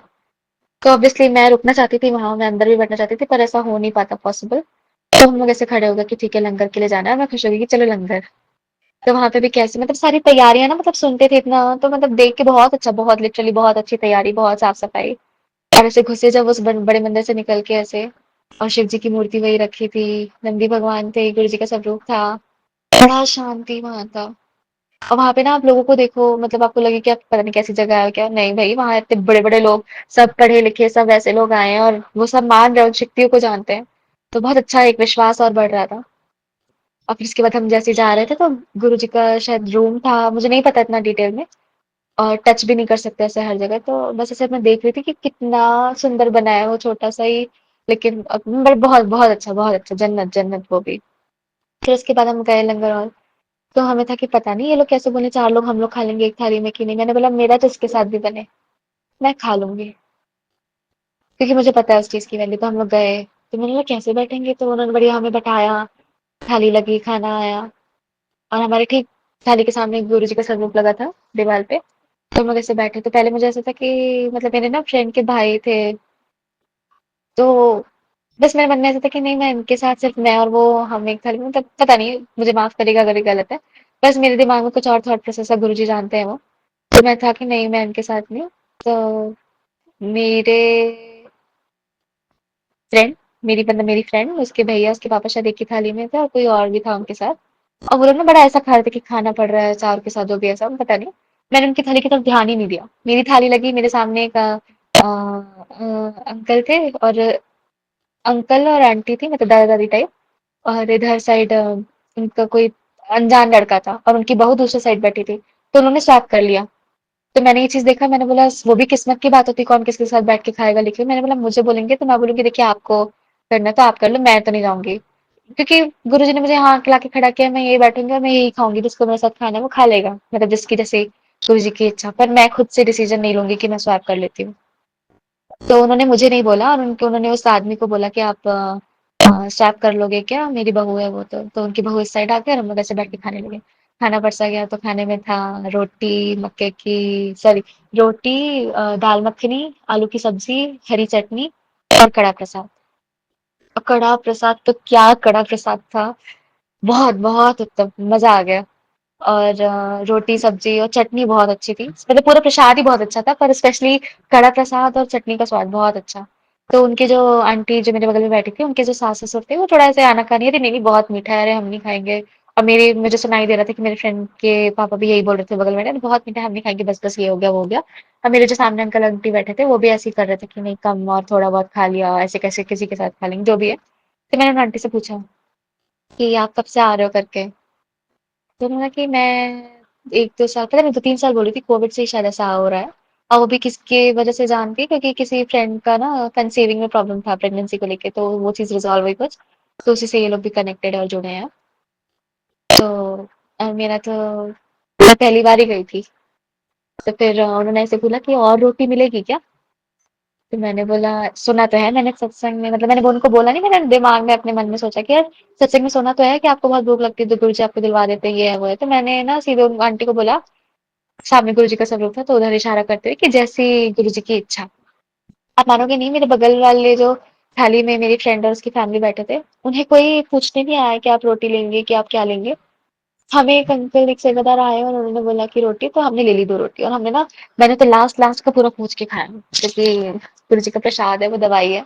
तो ऑब्वियसली मैं रुकना चाहती थी वहां, मैं अंदर भी बैठना चाहती थी, पर ऐसा हो नहीं पाता पॉसिबल। तो हम लोग ऐसे खड़े हो गए कि ठीक है लंगर के लिए जाना है, मैं खुश हो गई कि चलो लंगर। तो वहां पे भी कैसे मतलब सारी तैयारियां ना, मतलब सुनते थे इतना, तो मतलब देख के बहुत अच्छा, बहुत लिटरली बहुत अच्छी तैयारी, बहुत साफ सफाई। और ऐसे घुसे जब उस बड़े मंदिर से निकल के ऐसे, और शिव जी की मूर्ति वही रखी थी, नंदी भगवान थे, गुरु जी का स्वरूप था, बड़ा शांति वहां था। और वहां पे ना आप लोगों को देखो, मतलब आपको लगे कि आप पता नहीं कैसी जगह है क्या, नहीं भाई वहां इतने बड़े बड़े लोग, सब पढ़े लिखे, सब वैसे लोग आए हैं और वो सब मान रहे हैं, उन शक्तियों को जानते हैं। तो बहुत अच्छा एक विश्वास और बढ़ रहा था। और फिर इसके बाद हम जैसे जा रहे थे तो गुरु जी का शायद रूम था, मुझे नहीं पता इतना डिटेल में, और टच भी नहीं कर सकते ऐसे हर जगह, तो बस ऐसे मैं देख रही थी कि कितना सुंदर बना है वो, छोटा सा ही, लेकिन बहुत बहुत अच्छा, बहुत अच्छा, जन्नत जन्नत वो भी। फिर उसके बाद हम गए लंगर और, तो हमें था कि पता नहीं ये लोग कैसे बोले 4 लोग हम लोग खा लेंगे एक थाली में कि नहीं, मैंने बोला मेरा तो इसके साथ भी बने, मैं खा लूंगी, क्योंकि मुझे पता है उस चीज की वैल्यू। तो हम लोग गए, तो मैंने बोला कैसे बैठेंगे, तो उन्होंने बढ़िया हमें बैठाया, थाली लगी, खाना आया, और हमारे ठीक थाली के सामने गुरु जी का स्वरूप लगा था दीवार पे। तो हम लोग ऐसे बैठे, तो पहले मुझे ऐसा था कि मतलब मेरे ना फ्रेंड के भाई थे, तो बस मेरे मन में ऐसा था कि नहीं मैं इनके साथ सिर्फ मैं और वो हम एक थाली में, मतलब पता नहीं मुझे माफ करेगा अगर ये गलत है, बस मेरे दिमाग में कुछ और थॉट प्रोसेस है, गुरु जी जानते हैं वो। तो मैं था कि नहीं मैं इनके साथ नहीं हूँ। तो मेरे फ्रेंड, मेरी फ्रेंड, उसके भैया, उसके पापा शायद एक ही थाली में थे और कोई और भी था उनके साथ। और वो लोग ना बड़ा ऐसा खा रहे थे कि खाना पड़ रहा है चार के साथ, जो भी ऐसा पता नहीं। मैंने उनकी थाली की तरफ ध्यान ही नहीं दिया, मेरी थाली लगी, मेरे सामने एक अंकल थे, और अंकल और आंटी थी, मतलब दादा दादी टाइप, और इधर साइड उनका कोई अनजान लड़का था और उनकी बहू दूसरे साइड बैठी थी, तो उन्होंने स्वैप कर लिया। तो मैंने ये चीज देखा, मैंने बोला वो भी किस्मत की बात होती है, कौन किसके साथ बैठ के खाएगा, लेकिन मैंने बोला मुझे बोलेंगे तो मैं बोलूंगी देखिए आपको करना तो आप कर लो, मैं तो नहीं जाऊंगी, क्योंकि गुरुजी ने मुझे यहाँ खिला के खड़ा किया, मैं यही बैठूंगी और मैं यही खाऊंगी, जिसको मेरे साथ खाना है वो खा लेगा, मतलब जिसकी जैसे गुरु जी की इच्छा, पर मैं खुद से डिसीजन नहीं लूंगी कि मैं स्वैप कर लेती हूँ। तो उन्होंने मुझे नहीं बोला, और उन्होंने उस आदमी को बोला कि आप स्वैप कर लोगे क्या, मेरी बहू है वो, तो उनकी बहू इस साइड आ गई और हम लोग ऐसे बैठ के खाने लगे। खाना परसा गया, तो खाने में था रोटी मक्के की, सॉरी, रोटी, दाल मखनी, आलू की सब्जी, हरी चटनी और कड़ा प्रसाद। और कड़ा प्रसाद तो क्या कड़ा प्रसाद था, बहुत बहुत उत्तम, मजा आ गया। और रोटी सब्जी और चटनी बहुत अच्छी थी, मतलब पूरा प्रसाद ही बहुत अच्छा था, पर स्पेशली कड़ा प्रसाद और चटनी का स्वाद बहुत अच्छा। तो उनके जो आंटी जो मेरे बगल में बैठी थी, उनके जो सास ससुर थे, वो थोड़ा ऐसे आनाकानी थे, नहीं नहीं बहुत मीठा है, अरे हम नहीं खाएंगे। और मेरे मुझे सुनाई दे रहा था कि मेरे फ्रेंड के पापा भी यही बोल रहे थे बगल में, "अरे बहुत मीठा है, हम नहीं खाएंगे, बस बस ये हो गया वो हो गया।" और मेरे जो सामने अंकल आंटी बैठे थे वो भी ऐसे ही कर रहे थे कि नहीं कम, और थोड़ा बहुत खा लिया, ऐसे कैसे किसी के साथ खा लेंगे जो भी है। तो मैंने उन आंटी से पूछा कि आप कब से आ रहे हो करके, तो उन्होंने कि मैं 1-2 साल, पता नहीं 2-3 साल बोली थी, कोविड से ही शायद ऐसा हो रहा है। और वो भी किसके वजह से जानती है, क्योंकि किसी फ्रेंड का ना कंसीविंग में प्रॉब्लम था प्रेगनेंसी को लेके, तो वो चीज़ रिजॉल्व हुई कुछ, तो उसी से ये लोग भी कनेक्टेड है और जुड़े हैं। तो मेरा तो मैं पहली बार ही गई थी। तो फिर उन्होंने ऐसे बोला कि और रोटी मिलेगी क्या? तो मैंने बोला सुना तो है मैंने सत्संग में, मतलब मैंने वो उनको बोला नहीं, मैंने दिमाग में अपने मन में सोचा कि यार सत्संग में सुना तो है कि आपको बहुत भूख लगती है तो गुरु जी आपको दिलवा देते हैं, ये है वो है। तो मैंने ना सीधे उन आंटी को बोला, सामने गुरु जी का स्वरूप था, तो उधर इशारा करते हुए कि जैसी गुरु जी की इच्छा। आप मानोगे नहीं, मेरे बगल वाले जो थाली में मेरी फ्रेंड और उसकी फैमिली बैठे थे, उन्हें कोई पूछने नहीं आया कि आप रोटी लेंगे कि आप क्या लेंगे। हमें एक अंकल, एक सेवादार आए और उन्होंने बोला कि रोटी, तो हमने ले ली 2 रोटी, और हमने ना, मैंने तो लास्ट लास्ट का पूरा पूछ के खाया, क्योंकि गुरु जी का प्रसाद है, वो दवाई है।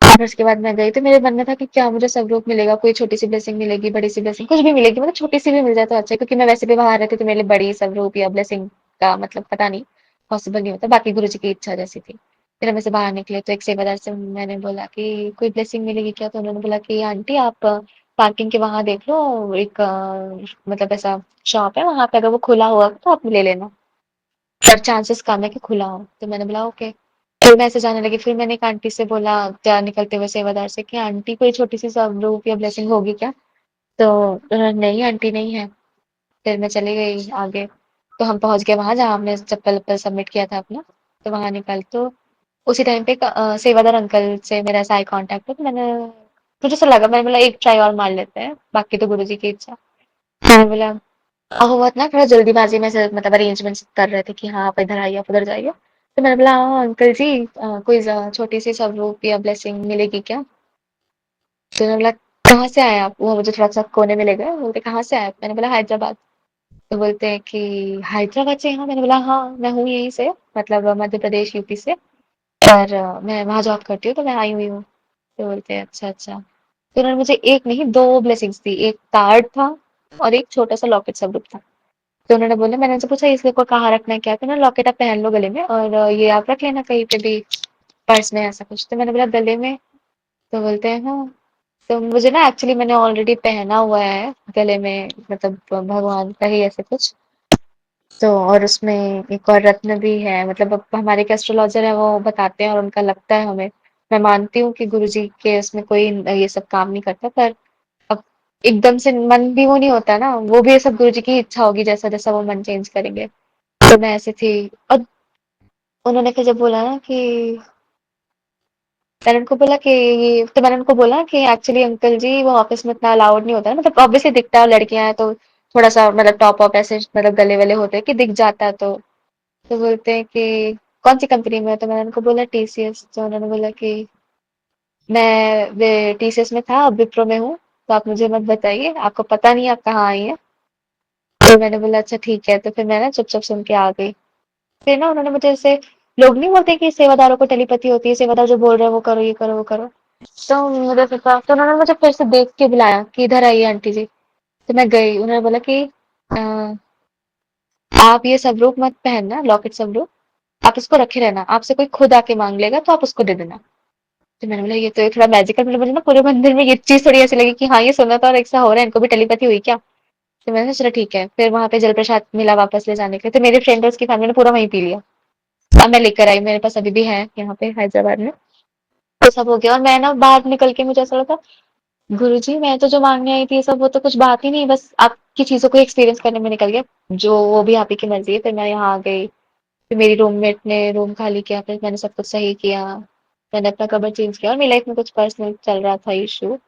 फिर उसके बाद मैं गई, तो मेरे मन में था कि क्या मुझे सब रूप मिलेगा, कोई छोटी सी ब्लेसिंग मिलेगी, बड़ी सी ब्लेसिंग, कुछ भी मिलेगी, मतलब छोटी सी भी मिल जाए तो अच्छा है, क्योंकि मैं वैसे भी बाहर रहती तो मेरे लिए बड़ी सब रूप या ब्लेसिंग का मतलब पता नहीं, पॉसिबल नहीं होता, बाकी गुरु जी की इच्छा जैसी थी। फिर हम ऐसे बाहर निकले तो एक सेवादार से मैंने बोला कि कोई ब्लेसिंग मिलेगी क्या? तो उन्होंने बोला कि आंटी आप पार्किंग के वहाँ देख लो, एक मतलब ऐसा शॉप है वहाँ पे, अगर वो खुला हुआ तो आप ले लेना, पर चांसेस कम है कि खुला हो। तो मैंने बोला ओके। फिर मैं ऐसे जाने लगी, फिर मैंने एक आंटी से बोला निकलते हुए सेवादार से कि आंटी कोई छोटी सी स्वरूप या ब्लेसिंग होगी क्या? तो नहीं आंटी नहीं है। फिर मैं चली गई आगे, तो हम पहुंच गए वहां जहाँ हमने चप्पल वप्पल सबमिट किया था अपना। तो वहां निकल तो उसी टाइम पे सेवादार अंकल से मेरा ऐसा आई कांटेक्ट है, तो मुझे ऐसा लगा, मैंने बोला एक ट्राई और मार लेते हैं, बाकी तो गुरुजी की इच्छा। मैंने बोला वो बहुत ना थोड़ा जल्दीबाजी में से मतलब अरेंजमेंट्स कर रहे थे कि हाँ आप इधर आइए आप उधर जाइए। तो मैंने बोला हाँ अंकल जी कोई छोटी सी स्वरूप या ब्लेसिंग मिलेगी क्या? तो उन्होंने बोला कहाँ से आए आप? वो मुझे थोड़ा सा कोने में ले गए, बोलते कहाँ से आए आप? मैंने बोला हैदराबाद। तो बोलते हैं कि हैदराबाद से यहाँ? मैंने बोला हाँ मैं हूँ यहीं से, मतलब मध्य प्रदेश यूपी से, पर मैं वहाँ जॉब करती हूँ तो मैं आई हुई हूँ। तो बोलते हैं अच्छा अच्छा। तो उन्होंने मुझे एक नहीं दो ब्लेसिंग्स दी, एक कार्ड था और एक छोटा सा लॉकेट स्वरूप था। तो उन्होंने बोला, मैंने उनसे पूछा इसको को कहाँ रखना है क्या? तो उन्होंने लॉकेट आप पहन लो गले में और ये आप रख लेना कहीं पे भी, पर्स में ऐसा कुछ। तो मैंने बोला गले में? तो बोलते हैं हाँ। तो मुझे ना एक्चुअली मैंने ऑलरेडी पहना हुआ है गले में, मतलब भगवान का ही ऐसे कुछ। तो और उसमें एक और रत्न भी है, मतलब अब हमारे एक एस्ट्रोलॉजर है वो बताते हैं और उनका लगता है हमें। मैं मानती हूँ कि गुरुजी के उसमें कोई ये सब काम नहीं करता, पर अब एकदम से मन भी वो नहीं होता ना, वो भी ये सब गुरुजी की इच्छा होगी, जैसा जैसा वो मन चेंज करेंगे। तो मैं ऐसे थी। और उन्होंने फिर जब बोला ना कि मैंने उनको बोला कि ये, तो मैंने उनको बोला कि एक्चुअली अंकल जी वो ऑफिस में इतना अलाउड नहीं होता है, मतलब ऑब्वियसली दिखता है लड़कियां हैं तो थोड़ा सा मतलब टॉप अप ऐसे मतलब गले वाले होते हैं कि दिख जाता है। तो बोलते हैं कि कौन सी कंपनी में है? तो मैंने उनको बोला टीसीएस। तो उन्होंने बोला कि मैं वे टीसीएस में था, अब विप्रो में हूँ, तो आप मुझे मत बताइए, आपको पता नहीं आप कहाँ आई हैं। तो मैंने बोला अच्छा ठीक है। तो फिर मैं ना चुपचाप सुन के आ गई। फिर ना उन्होंने मुझे ऐसे, लोग नहीं बोलते कि सेवादारों को टेलीपैथी होती है, सेवादार जो बोल रहे हैं वो करो ये करो वो करो। तो मुझे सोचा, तो उन्होंने मुझे फिर से देख के बुलाया कि इधर आइए आंटी जी। तो मैं गई, उन्होंने बोला कि आप ये स्वरूप मत पहनना, लॉकेट स्वरूप, आप इसको रखे रहना, आपसे कोई खुद आके मांग लेगा तो आप उसको दे देना। तो मैंने बोला ये तो थोड़ा मैजिकल, मतलब मुझे ना पूरे मंदिर में ये चीज थोड़ी ऐसी लगी कि हाँ ये सुना था और ऐसा हो रहा है, इनको भी टेलीपैथी हुई क्या? तो मैंने सोचा चलो ठीक है। फिर वहां पे जल प्रसाद मिला वापस ले जाने के लिए, तो मेरे फ्रेंड और उसकी फैमिली ने पूरा वहीं पी लिया। अब मैं लेकर आई, मेरे पास अभी भी है यहाँ पे हैदराबाद में। तो सब हो गया और मैं ना बाहर निकल के मुझे ऐसा लगा गुरुजी मैं तो जो मांगने आई थी ये सब वो तो कुछ बात ही नहीं, बस आपकी चीजों को एक्सपीरियंस करने में निकल गया, जो वो भी आप ही की मर्जी है। फिर मैं यहाँ आ गई, फिर मेरी रूममेट ने रूम खाली किया, फिर मैंने सब कुछ सही किया, मैंने अपना कवर चेंज किया और मेरी लाइफ में कुछ पर्सनल चल रहा था इशू,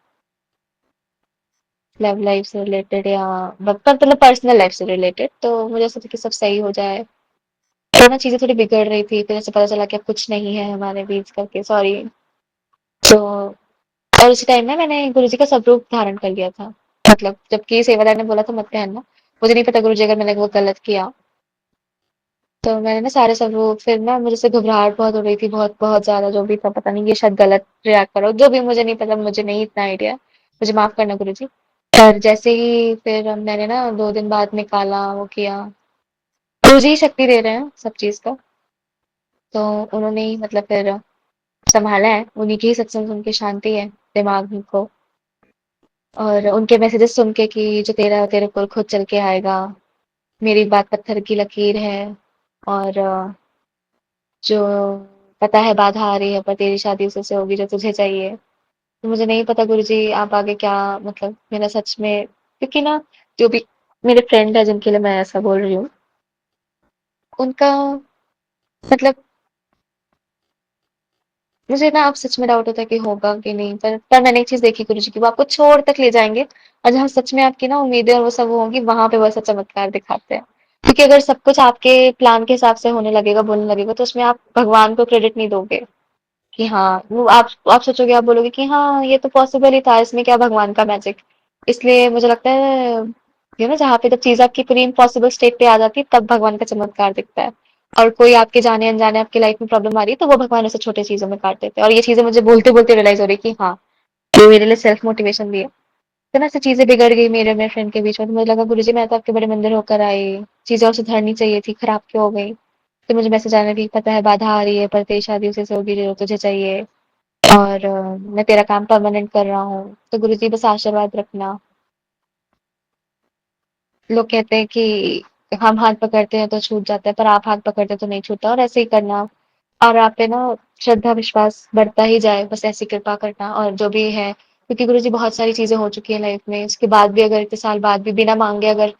लव लाइफ से रिलेटेड या मतलब पर्सनल लाइफ से रिलेटेड, तो मुझे ऐसा था कि सब सही हो जाए। तो ना चीजें थोड़ी बिगड़ रही थी, फिर ऐसे पता चला कि अब कुछ नहीं है हमारे बीच करके, सॉरी। तो और उसी टाइम में मैंने गुरुजी का स्वरूप धारण कर लिया था, मतलब जबकि सेवादार ने बोला था मत पहनना, मुझे नहीं पता गुरुजी अगर मैंने वो गलत किया। तो मैंने ना सारे स्वरूप, फिर ना मुझे से घबराहट बहुत हो रही थी, बहुत बहुत ज्यादा, जो भी था पता नहीं, ये शायद गलत रिएक्ट करो, जो भी मुझे नहीं पता, मुझे नहीं इतना आइडिया, मुझे माफ करना गुरुजी। पर जैसे ही फिर मैंने ना 2 दिन बाद निकाला वो किया, गुरुजी ही शक्ति दे रहे हैं सब चीज का, तो उन्होंने ही मतलब फिर संभाला है, उन्हीं की ही सत्संग सुन के शांति है दिमाग को। और उनके मैसेजेस सुन के कि जो तेरा है तेरे को खुद चल के आएगा, मेरी बात पत्थर की लकीर है, और जो पता है बाधा आ रही है पर तेरी शादी उसी से होगी जो तुझे चाहिए। तो मुझे नहीं पता गुरुजी आप आगे क्या, मतलब मेरा सच में, क्योंकि ना जो भी मेरे फ्रेंड है जिनके लिए मैं ऐसा बोल रही हूँ, उनका मतलब मुझे ना अब सच में डाउट होता है कि होगा कि नहीं, पर मैंने एक चीज देखी गुरुजी की, वो आपको छोर तक ले जाएंगे, और जहाँ सच में आपकी ना उम्मीदें और वो सब होंगी वहां पे वो ऐसा चमत्कार दिखाते हैं। क्योंकि अगर सब कुछ आपके प्लान के हिसाब से होने लगेगा, बोलने लगेगा, तो उसमें आप भगवान को क्रेडिट नहीं दोगे कि हाँ वो आप सोचोगे, आप बोलोगे कि हाँ ये तो पॉसिबल ही था, इसमें क्या भगवान का मैजिक। इसलिए मुझे लगता है ये ना जहाँ पे जब चीज आपकी पूरी इम्पॉसिबल स्टेट पे आ जाती है तब भगवान का चमत्कार दिखता है। और कोई आपके जाने अनजाने आपकी लाइफ में प्रॉब्लम आ रही है तो वो भगवान उसे छोटे चीजों में काट देते हैं, और ये चीजें मुझे बोलते बोलते रियलाइज हो रही है कि हाँ ये मेरे लिए सेल्फ मोटिवेशन भी है। तो ना ऐसे चीजें बिगड़ गई मेरे मेरे फ्रेंड के बीच में, तो मुझे लगा गुरुजी मैं तो आपके बड़े मंदिर होकर आई, चीजें और सुधरनी चाहिए थी, खराब क्यों हो गई? तो मुझे मैसेज आना कि पता है बाधा आ रही है पर तेरी शादी उसी से होगी जो तुझे चाहिए और मैं तेरा काम परमानेंट कर रहा हूँ तो गुरुजी बस आशीर्वाद रखना। लोग कहते हैं कि हम हाथ पकड़ते हैं तो छूट जाता है पर आप हाथ पकड़ते हो तो नहीं छूटता और ऐसे ही करना और आप पे ना श्रद्धा विश्वास बढ़ता ही जाए बस ऐसी कृपा करना और जो भी है क्योंकि गुरुजी बहुत सारी चीजें हो चुकी है लाइफ में उसके बाद भी अगर इतने साल बाद भी बिना मांगे अगर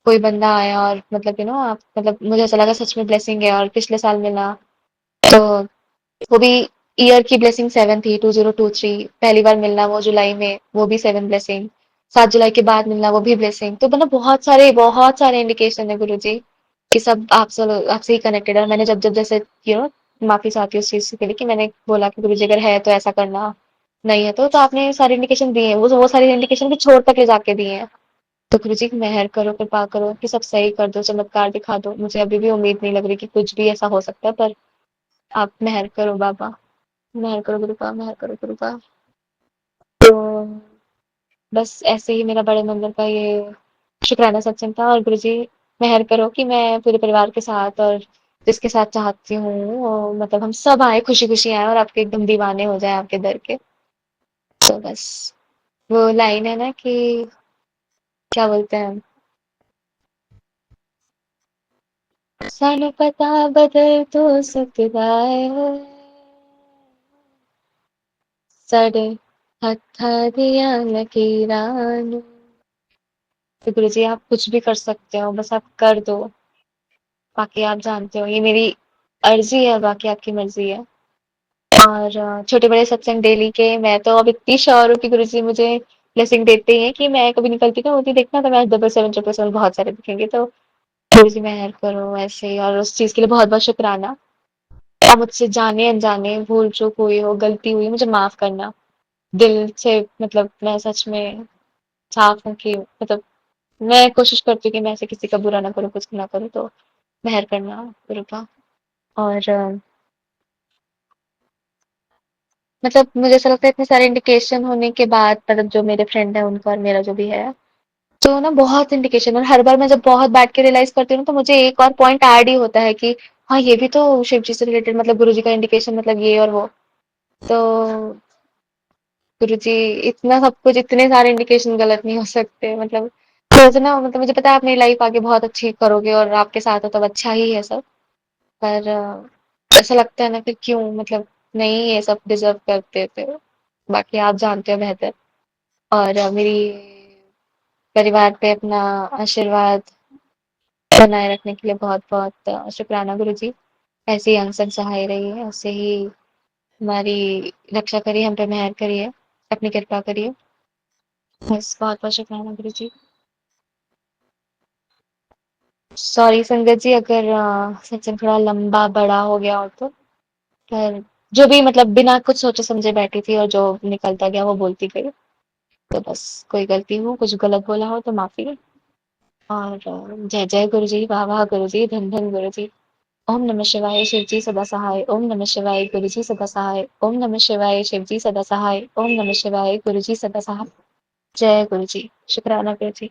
कोई बंदा आया और मतलब आप मतलब मुझे ऐसा लगा सच में ब्लेसिंग है और पिछले साल मिला तो वो भी ईयर की ब्लेसिंग 7 थी 2023 पहली बार मिलना वो जुलाई में वो भी 7 ब्लेसिंग 7 जुलाई के बाद मिलना वो भी ब्लेसिंग तो मतलब बहुत सारे इंडिकेशन है गुरुजी कि सब आपसे ही कनेक्टेड है और मैंने जब जब जैसे माफी चाहती हूँ उस चीज के लिए कि मैंने बोला कि गुरुजी अगर है तो ऐसा करना नहीं है तो आपने सारे इंडिकेशन दिए हैं वो सारे इंडिकेशन भी छोर तक ले जाके दिए हैं तो गुरुजी मेहर करो कृपा करो कि सब सही कर दो चमत्कार दिखा दो मुझे अभी भी उम्मीद नहीं लग रही कि कुछ भी ऐसा हो सकता है पर आप मेहर करो बाबा मेहर करो कृपा मेहर करो कृपा तो बस ऐसे ही मेरा बड़े मंदिर का ये शुक्राना सत्संग था और गुरुजी मेहर करो कि मैं पूरे परिवार के साथ और जिसके साथ चाहती हूँ मतलब हम सब आए खुशी खुशी आए और आपके एकदम दीवाने हो जाए आपके दर के तो बस वो लाइन है ना कि क्या बोलते हैं सानू पता बदल तो सकता है साढ़े हत्था दिया लकीरां नू तो गुरुजी आप कुछ भी कर सकते हो बस आप कर दो बाकी आप जानते हो ये मेरी अर्जी है बाकी आपकी मर्जी है और छोटे बड़े सत्संग डेली के मैं तो अब इतनी श्योर हूँ कि गुरुजी मुझे ब्लेसिंग देते ही हैं कि मैं कभी निकलती ना होती देखना तो मैं 777 बहुत सारे दिखेंगे तो गुरुजी मेहर करो ऐसे ही और उस चीज के लिए बहुत बहुत शुक्राना और मुझसे जाने अनजाने भूल चूक हुई हो गलती हुई मुझे माफ करना दिल से मतलब मैं सच में साफ हूँ कि मतलब मैं कोशिश करती हूँ कि मैं ऐसे किसी का बुरा ना करूँ कुछ ना करूँ तो मेहर करना कृपा और मतलब मुझे ऐसा लगता है इतने सारे इंडिकेशन होने के बाद मतलब जो मेरे फ्रेंड है उनका और मेरा जो भी है तो ना बहुत इंडिकेशन और हर बार मैं जब बहुत बैठ के रियलाइज करती हूँ तो मुझे एक और पॉइंट ऐड ही होता है कि हाँ ये भी तो शिव जी से रिलेटेड मतलब गुरु जी का इंडिकेशन मतलब ये और वो तो गुरु जी इतना सब कुछ इतने सारे इंडिकेशन गलत नहीं हो सकते मतलब सोचना मतलब मुझे पता है आप मेरी लाइफ आगे बहुत अच्छी करोगे और आपके साथ हो तब अच्छा ही है सब पर ऐसा लगता है ना कि क्यों मतलब नहीं ये सब डिजर्व करते थे बाकी आप जानते हो बेहतर और मेरी परिवार पे अपना आशीर्वाद बनाए रखने के लिए बहुत बहुत शुक्राना गुरु जी ऐसे ही अंग संग सहाय रहिए ऐसे ही हमारी रक्षा करिए हम पे मेहर करिए अपनी कृपा करिए बस बहुत बहुत शुक्राना गुरु जी सॉरी संगत जी अगर सत्संग थोड़ा लंबा बड़ा हो गया हो तो पर जो भी मतलब बिना कुछ सोचे समझे बैठी थी और जो निकलता गया वो बोलती गई तो बस कोई गलती हो कुछ गलत बोला हो तो माफी और जय जय गुरु जी वाह वाह गुरु जी धन धन गुरु जी ओम नमः शिवाय शिव जी सदा सहाय ओम नमः शिवाय गुरु जी सदा सहाय ओम नमः शिवाय शिव जी सदा सहाय ओम नमः शिवाय गुरु जी सदा सहाय जय गुरु जी शुक्राना गुरु जी